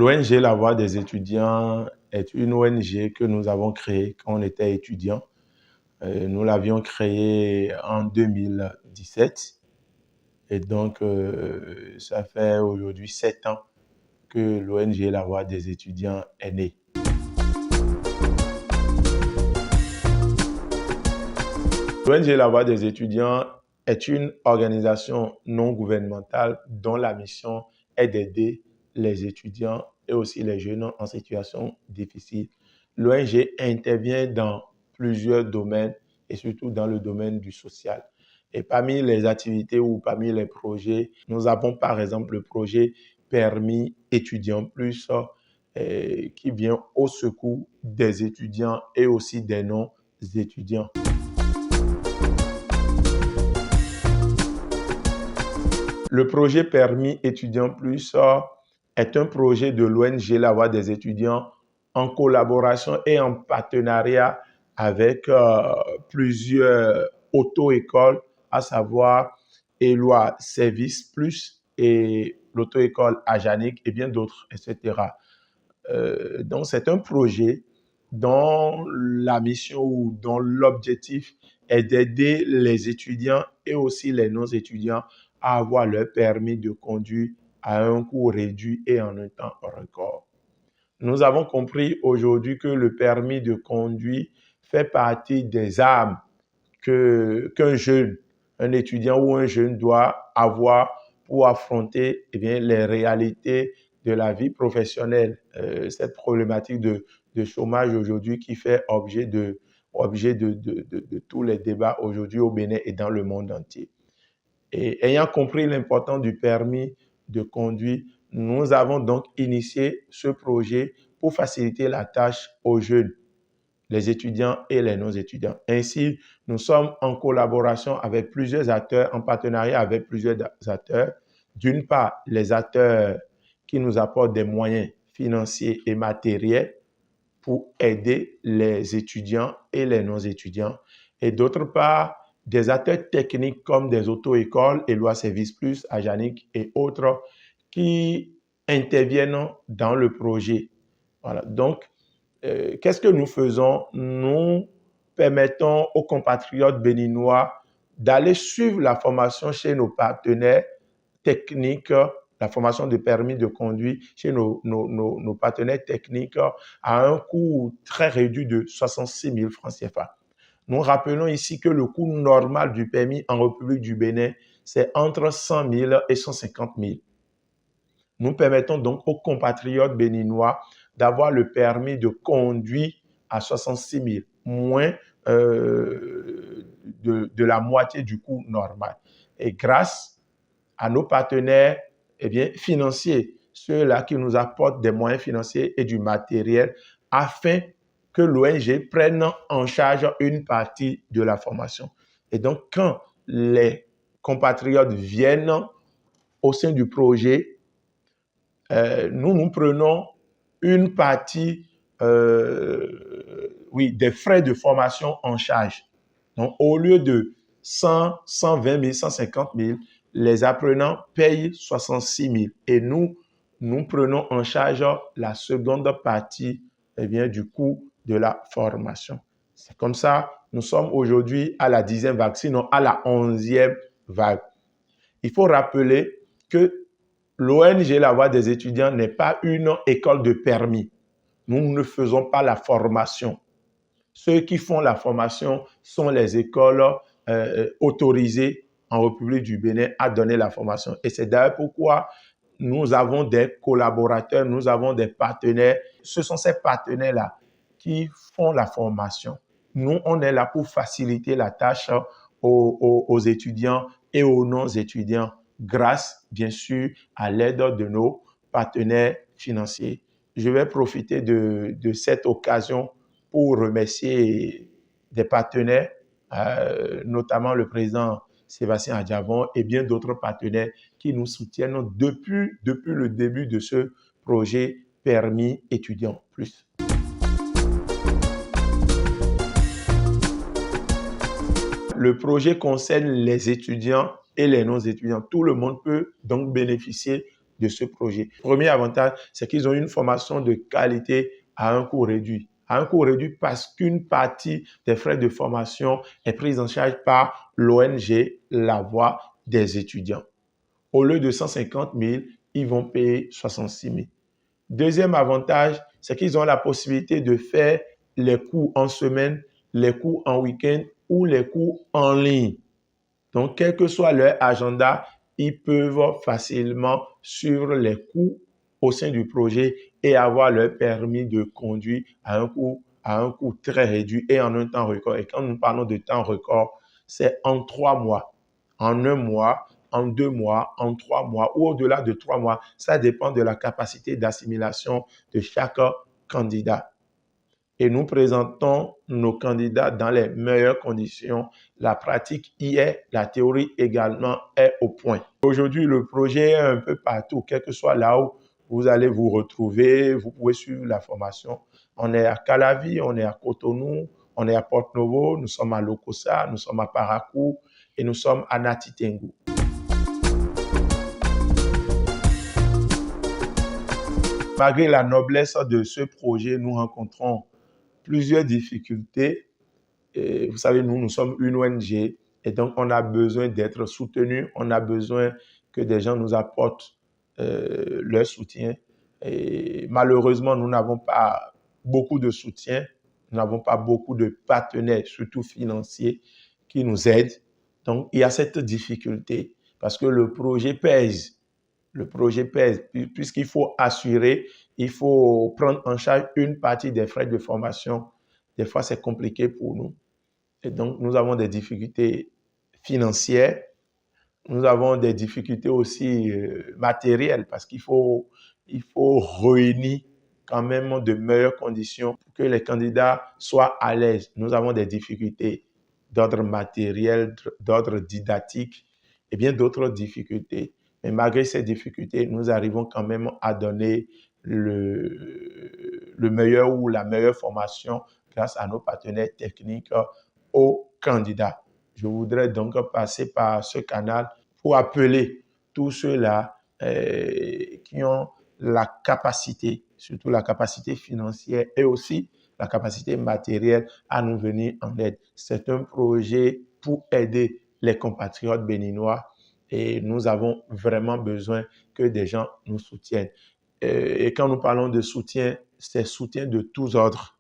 L'ONG La Voix des étudiants est une ONG que nous avons créée quand on était étudiants. Nous l'avions créée en 2017 et donc ça fait aujourd'hui 7 ans que l'ONG La Voix des étudiants est née. L'ONG La Voix des étudiants est une organisation non gouvernementale dont la mission est d'aider les étudiants et aussi les jeunes en situation difficile. L'ONG intervient dans plusieurs domaines et surtout dans le domaine du social. Et parmi les activités ou parmi les projets, nous avons par exemple le projet Permis étudiant plus qui vient au secours des étudiants et aussi des non-étudiants. Le projet Permis étudiant plus est un projet de l'ONG La Voix des étudiants en collaboration et en partenariat avec plusieurs auto-écoles, à savoir Éloi Service Plus et l'auto-école Ajanic et bien d'autres, etc. Donc, c'est un projet dont la mission ou dont l'objectif est d'aider les étudiants et aussi les non-étudiants à avoir leur permis de conduire à un coût réduit et en un temps record. Nous avons compris aujourd'hui que le permis de conduire fait partie des armes qu'un jeune, un étudiant ou un jeune doit avoir pour affronter les réalités de la vie professionnelle. Cette problématique de chômage aujourd'hui qui fait objet de tous les débats aujourd'hui au Bénin et dans le monde entier. Et ayant compris l'importance du permis de conduire, nous avons donc initié ce projet pour faciliter la tâche aux jeunes, les étudiants et les non-étudiants. Ainsi, nous sommes en collaboration avec plusieurs acteurs, en partenariat avec plusieurs acteurs. D'une part, les acteurs qui nous apportent des moyens financiers et matériels pour aider les étudiants et les non-étudiants. Et d'autre part, des acteurs techniques comme des auto-écoles, Éloi Service Plus, Ajanic et autres qui interviennent dans le projet. Voilà. Donc, qu'est-ce que nous faisons? Nous permettons aux compatriotes béninois d'aller suivre la formation chez nos partenaires techniques, la formation de permis de conduire chez nos partenaires techniques à un coût très réduit de 66 000 francs CFA. Nous rappelons ici que le coût normal du permis en République du Bénin, c'est entre 100 000 et 150 000. Nous permettons donc aux compatriotes béninois d'avoir le permis de conduire à 66 000, moins de la moitié du coût normal. Et grâce à nos partenaires financiers, ceux-là qui nous apportent des moyens financiers et du matériel afin que l'ONG prenne en charge une partie de la formation. Et donc, quand les compatriotes viennent au sein du projet, nous prenons une partie des frais de formation en charge. Donc, au lieu de 100, 120 000, 150 000, les apprenants payent 66 000 et nous prenons en charge la seconde partie du coût de la formation. C'est comme ça, nous sommes aujourd'hui à la 10e vague, sinon à la 11e vague. Il faut rappeler que l'ONG La Voix des étudiants n'est pas une école de permis. Nous ne faisons pas la formation. Ceux qui font la formation sont les écoles autorisées en République du Bénin à donner la formation. Et c'est d'ailleurs pourquoi nous avons des collaborateurs, nous avons des partenaires. Ce sont ces partenaires-là qui font la formation. Nous, on est là pour faciliter la tâche aux étudiants et aux non-étudiants grâce, bien sûr, à l'aide de nos partenaires financiers. Je vais profiter de cette occasion pour remercier des partenaires, notamment le président Sébastien Adjavon et bien d'autres partenaires qui nous soutiennent depuis le début de ce projet Permis étudiant plus. Le projet concerne les étudiants et les non-étudiants. Tout le monde peut donc bénéficier de ce projet. Premier avantage, c'est qu'ils ont une formation de qualité à un coût réduit. À un coût réduit parce qu'une partie des frais de formation est prise en charge par l'ONG La Voix des étudiants. Au lieu de 150 000, ils vont payer 66 000. Deuxième avantage, c'est qu'ils ont la possibilité de faire les cours en semaine, les cours en week-end ou les cours en ligne. Donc, quel que soit leur agenda, ils peuvent facilement suivre les cours au sein du projet et avoir leur permis de conduire à un coût très réduit et en un temps record. Et quand nous parlons de temps record, c'est en 3 mois, en 1 mois, en 2 mois, en 3 mois ou au-delà de 3 mois. Ça dépend de la capacité d'assimilation de chaque candidat. Et nous présentons nos candidats dans les meilleures conditions. La pratique y est, la théorie également est au point. Aujourd'hui, le projet est un peu partout, quel que soit là où vous allez vous retrouver, vous pouvez suivre la formation. On est à Calavi, on est à Cotonou, on est à Porto-Novo, nous sommes à Lokossa, nous sommes à Parakou et nous sommes à Nati Tengou. Malgré la noblesse de ce projet, nous rencontrons plusieurs difficultés. Et vous savez, nous sommes une ONG et donc on a besoin d'être soutenus, on a besoin que des gens nous apportent leur soutien. Et malheureusement, nous n'avons pas beaucoup de soutien, nous n'avons pas beaucoup de partenaires, surtout financiers, qui nous aident. Donc, il y a cette difficulté parce que le projet pèse. Le projet pèse puisqu'il faut assurer, il faut prendre en charge une partie des frais de formation. Des fois, c'est compliqué pour nous. Et donc, nous avons des difficultés financières. Nous avons des difficultés aussi matérielles parce qu'il faut réunir quand même de meilleures conditions pour que les candidats soient à l'aise. Nous avons des difficultés d'ordre matériel, d'ordre didactique et bien d'autres difficultés. Mais malgré ces difficultés, nous arrivons quand même à donner le meilleur ou la meilleure formation grâce à nos partenaires techniques aux candidats. Je voudrais donc passer par ce canal pour appeler tous ceux-là qui ont la capacité, surtout la capacité financière et aussi la capacité matérielle à nous venir en aide. C'est un projet pour aider les compatriotes béninois et nous avons vraiment besoin que des gens nous soutiennent. Et quand nous parlons de soutien, c'est soutien de tous ordres.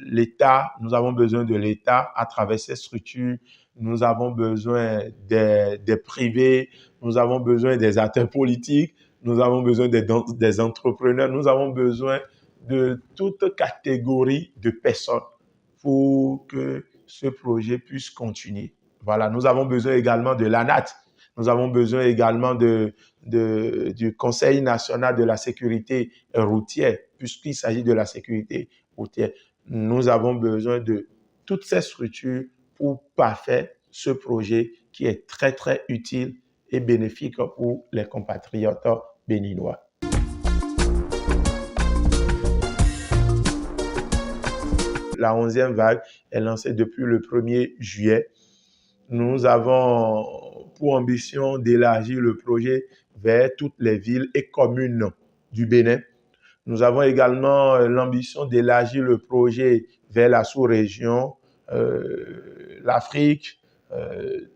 L'État, nous avons besoin de l'État à travers ces structures, nous avons besoin des privés, nous avons besoin des acteurs politiques, nous avons besoin des entrepreneurs, nous avons besoin de toute catégorie de personnes pour que ce projet puisse continuer. Voilà, nous avons besoin également de l'ANAT, nous avons besoin également du Conseil national de la sécurité routière, puisqu'il s'agit de la sécurité routière. Nous avons besoin de toutes ces structures pour parfaire ce projet qui est très, très utile et bénéfique pour les compatriotes béninois. La 11e vague est lancée depuis le 1er juillet. Nous avons pour ambition d'élargir le projet vers toutes les villes et communes du Bénin. Nous avons également l'ambition d'élargir le projet vers la sous-région, l'Afrique,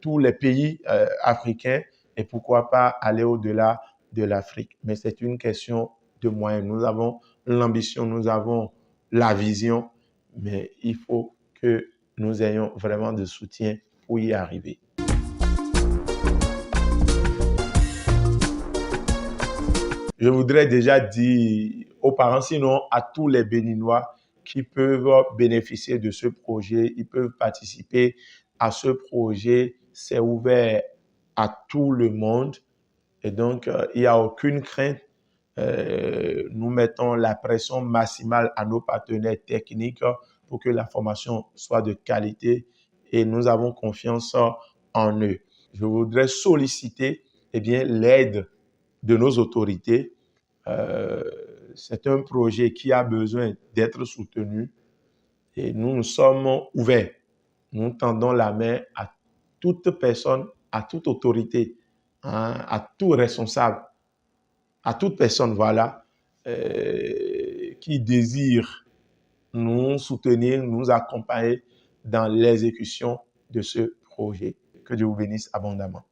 tous les pays africains et pourquoi pas aller au-delà de l'Afrique. Mais c'est une question de moyens. Nous avons l'ambition, nous avons la vision, mais il faut que nous ayons vraiment de soutien pour y arriver. Je voudrais déjà dire aux parents, sinon à tous les Béninois qui peuvent bénéficier de ce projet, ils peuvent participer à ce projet. C'est ouvert à tout le monde et donc il n'y a aucune crainte. Nous mettons la pression maximale à nos partenaires techniques pour que la formation soit de qualité et nous avons confiance en eux. Je voudrais solliciter l'aide de nos autorités. C'est un projet qui a besoin d'être soutenu et nous sommes ouverts. Nous tendons la main à toute personne, à toute autorité hein, à tout responsable, à toute personne, voilà, qui désire nous soutenir, nous accompagner dans l'exécution de ce projet. Que Dieu vous bénisse abondamment.